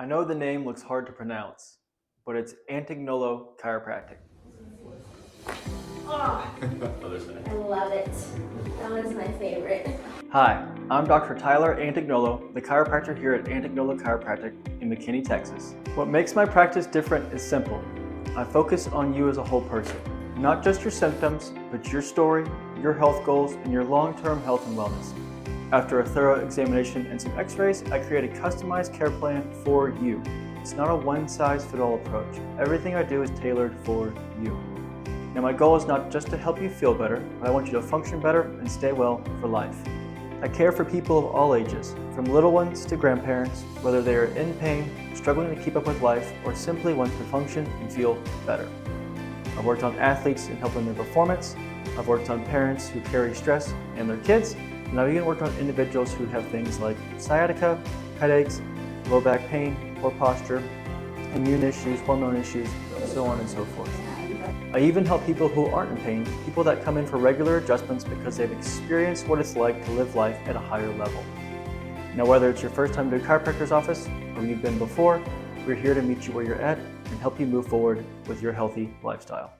I know the name looks hard to pronounce, but it's Antignolo Chiropractic. Oh, I love it. That one's my favorite. Hi, I'm Dr. Tyler Antignolo, the chiropractor here at Antignolo Chiropractic in McKinney, Texas. What makes my practice different is simple. I focus on you as a whole person, not just your symptoms, but your story, your health goals, and your long-term health and wellness. After a thorough examination and some x-rays, I create a customized care plan for you. It's not a one-size-fits-all approach. Everything I do is tailored for you. Now my goal is not just to help you feel better, but I want you to function better and stay well for life. I care for people of all ages, from little ones to grandparents, whether they are in pain, struggling to keep up with life, or simply want to function and feel better. I've worked on athletes and helping their performance. I've worked on parents who carry stress and their kids, and I've even worked on individuals who have things like sciatica, headaches, low back pain, poor posture, immune issues, hormone issues, so on and so forth. I even help people who aren't in pain, people that come in for regular adjustments because they've experienced what it's like to live life at a higher level. Now, whether it's your first time to a chiropractor's office or you've been before, we're here to meet you where you're at and help you move forward with your healthy lifestyle.